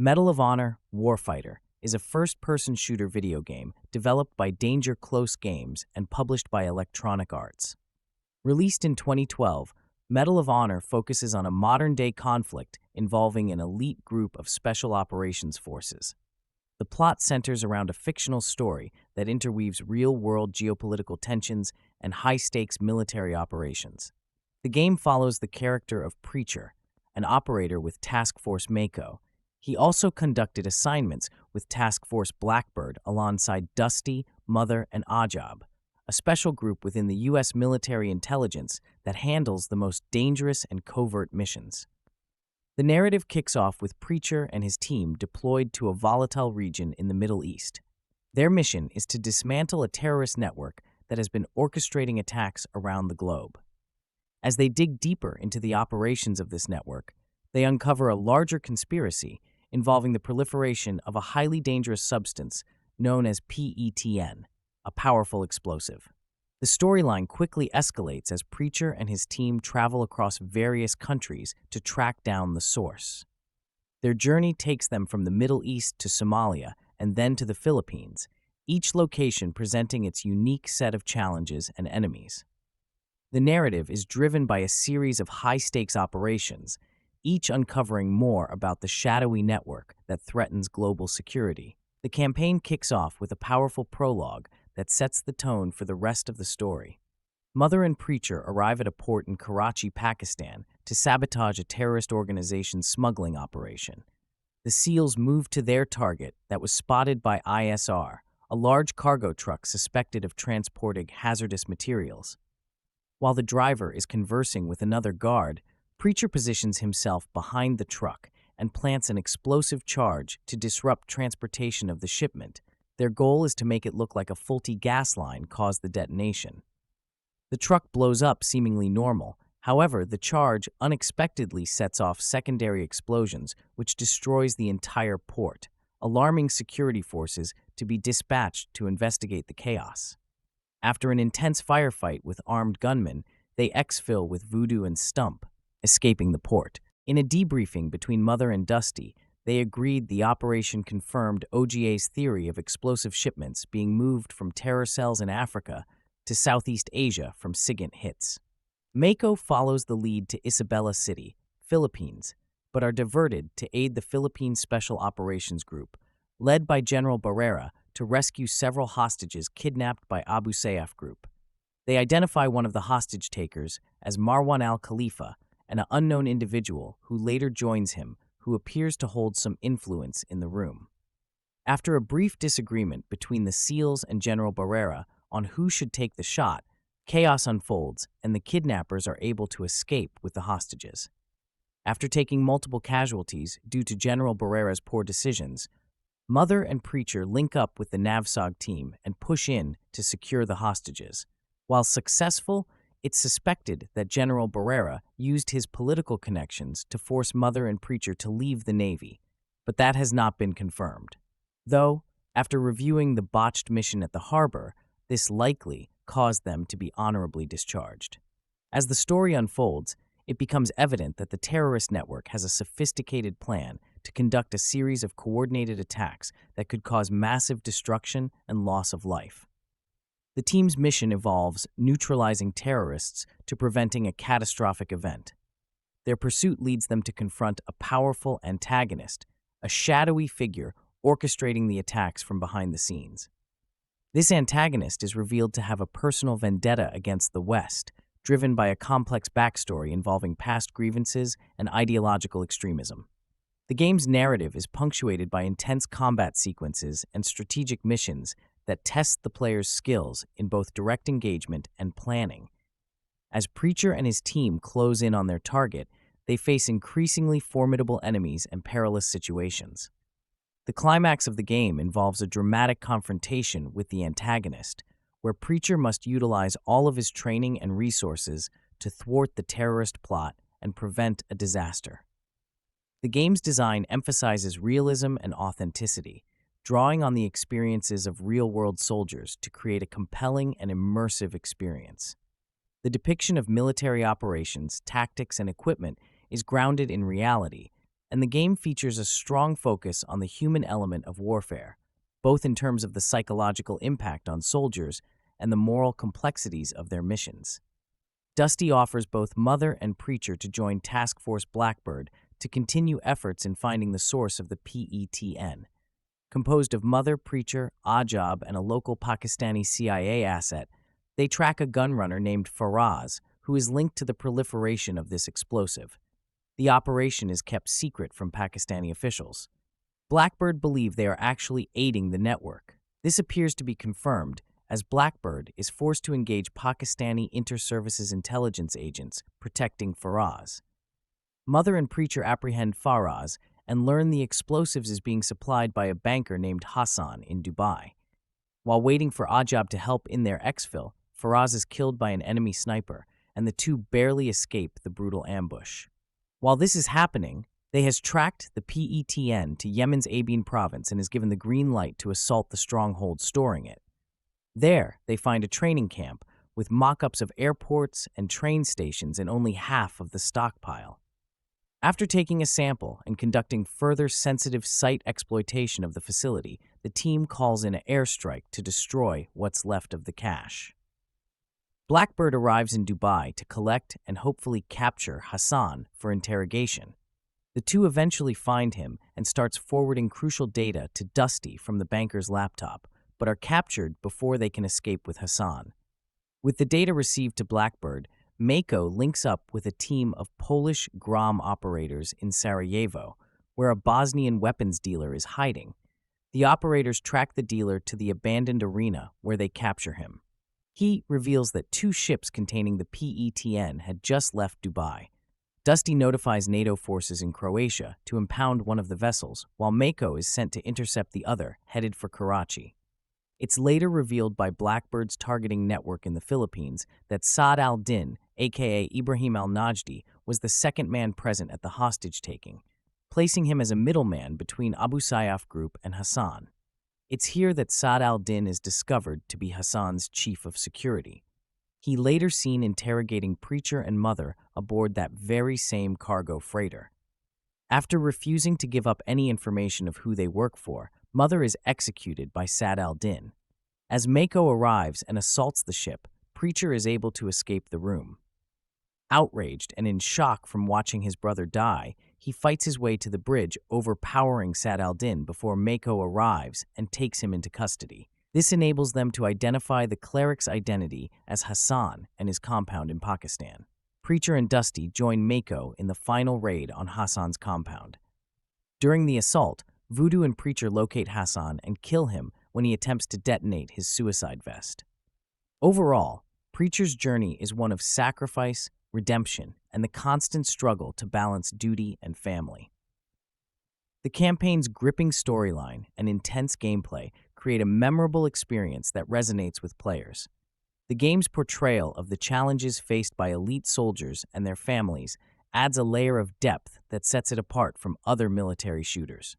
Medal of Honor Warfighter is a first-person shooter video game developed by Danger Close Games and published by Electronic Arts. Released in 2012, Medal of Honor focuses on a modern-day conflict involving an elite group of special operations forces. The plot centers around a fictional story that interweaves real-world geopolitical tensions and high-stakes military operations. The game follows the character of Preacher, an operator with Task Force Mako. He also conducted assignments with Task Force Blackbird alongside Dusty, Mother, and Ajab, a special group within the U.S. military intelligence that handles the most dangerous and covert missions. The narrative kicks off with Preacher and his team deployed to a volatile region in the Middle East. Their mission is to dismantle a terrorist network that has been orchestrating attacks around the globe. As they dig deeper into the operations of this network, they uncover a larger conspiracy involving the proliferation of a highly dangerous substance known as PETN, a powerful explosive. The storyline quickly escalates as Preacher and his team travel across various countries to track down the source. Their journey takes them from the Middle East to Somalia and then to the Philippines, each location presenting its unique set of challenges and enemies. The narrative is driven by a series of high-stakes operations, each uncovering more about the shadowy network that threatens global security. The campaign kicks off with a powerful prologue that sets the tone for the rest of the story. Mother and Preacher arrive at a port in Karachi, Pakistan, to sabotage a terrorist organization's smuggling operation. The SEALs move to their target that was spotted by ISR, a large cargo truck suspected of transporting hazardous materials. While the driver is conversing with another guard, Preacher positions himself behind the truck and plants an explosive charge to disrupt transportation of the shipment. Their goal is to make it look like a faulty gas line caused the detonation. The truck blows up seemingly normal. However, the charge unexpectedly sets off secondary explosions, which destroys the entire port, alarming security forces to be dispatched to investigate the chaos. After an intense firefight with armed gunmen, they exfil with Voodoo and Stump, escaping the port. In a debriefing between Mother and Dusty, they agreed the operation confirmed OGA's theory of explosive shipments being moved from terror cells in Africa to Southeast Asia from SIGINT hits. Mako follows the lead to Isabela City, Philippines, but are diverted to aid the Philippine Special Operations Group, led by General Barrera, to rescue several hostages kidnapped by Abu Sayyaf Group. They identify one of the hostage takers as Marwan al-Khalifa, an unknown individual who later joins him, who appears to hold some influence in the room. After a brief disagreement between the SEALs and General Barrera on who should take the shot, chaos unfolds and the kidnappers are able to escape with the hostages. After taking multiple casualties due to General Barrera's poor decisions, Mother and Preacher link up with the NAVSOG team and push in to secure the hostages. While successful, it's suspected that General Barrera used his political connections to force Mother and Preacher to leave the Navy, but that has not been confirmed. Though, after reviewing the botched mission at the harbor, this likely caused them to be honorably discharged. As the story unfolds, it becomes evident that the terrorist network has a sophisticated plan to conduct a series of coordinated attacks that could cause massive destruction and loss of life. The team's mission involves neutralizing terrorists to preventing a catastrophic event. Their pursuit leads them to confront a powerful antagonist, a shadowy figure orchestrating the attacks from behind the scenes. This antagonist is revealed to have a personal vendetta against the West, driven by a complex backstory involving past grievances and ideological extremism. The game's narrative is punctuated by intense combat sequences and strategic missions that test the player's skills in both direct engagement and planning. As Preacher and his team close in on their target, they face increasingly formidable enemies and perilous situations. The climax of the game involves a dramatic confrontation with the antagonist, where Preacher must utilize all of his training and resources to thwart the terrorist plot and prevent a disaster. The game's design emphasizes realism and authenticity, drawing on the experiences of real-world soldiers to create a compelling and immersive experience. The depiction of military operations, tactics, and equipment is grounded in reality, and the game features a strong focus on the human element of warfare, both in terms of the psychological impact on soldiers and the moral complexities of their missions. Dusty offers both Mother and Preacher to join Task Force Blackbird to continue efforts in finding the source of the PETN. Composed of Mother, Preacher, Ajab, and a local Pakistani CIA asset, they track a gunrunner named Faraz, who is linked to the proliferation of this explosive. The operation is kept secret from Pakistani officials. Blackbird believe they are actually aiding the network. This appears to be confirmed, as Blackbird is forced to engage Pakistani inter-services intelligence agents protecting Faraz. Mother and Preacher apprehend Faraz and learn the explosives is being supplied by a banker named Hassan in Dubai. While waiting for Ajab to help in their exfil, Faraz is killed by an enemy sniper, and the two barely escape the brutal ambush. While this is happening, they has tracked the PETN to Yemen's Abin province and is given the green light to assault the stronghold storing it. There, they find a training camp with mock-ups of airports and train stations and only half of the stockpile. After taking a sample and conducting further sensitive site exploitation of the facility, the team calls in an airstrike to destroy what's left of the cache. Blackbird arrives in Dubai to collect and hopefully capture Hassan for interrogation. The two eventually find him and starts forwarding crucial data to Dusty from the banker's laptop, but are captured before they can escape with Hassan. With the data received to Blackbird, Mako links up with a team of Polish GROM operators in Sarajevo, where a Bosnian weapons dealer is hiding. The operators track the dealer to the abandoned arena where they capture him. He reveals that 2 ships containing the PETN had just left Dubai. Dusty notifies NATO forces in Croatia to impound one of the vessels, while Mako is sent to intercept the other, headed for Karachi. It's later revealed by Blackbird's targeting network in the Philippines that Saad al-Din, aka Ibrahim al-Najdi, was the second man present at the hostage-taking, placing him as a middleman between Abu Sayyaf group and Hassan. It's here that Saad al-Din is discovered to be Hassan's chief of security. He later seen interrogating Preacher and Mother aboard that very same cargo freighter. After refusing to give up any information of who they work for, Mother is executed by Saad al-Din. As Mako arrives and assaults the ship, Preacher is able to escape the room. Outraged and in shock from watching his brother die, he fights his way to the bridge, overpowering Saad al-Din before Mako arrives and takes him into custody. This enables them to identify the cleric's identity as Hassan and his compound in Pakistan. Preacher and Dusty join Mako in the final raid on Hassan's compound. During the assault, Voodoo and Preacher locate Hassan and kill him when he attempts to detonate his suicide vest. Overall, Preacher's journey is one of sacrifice, redemption, and the constant struggle to balance duty and family. The campaign's gripping storyline and intense gameplay create a memorable experience that resonates with players. The game's portrayal of the challenges faced by elite soldiers and their families adds a layer of depth that sets it apart from other military shooters.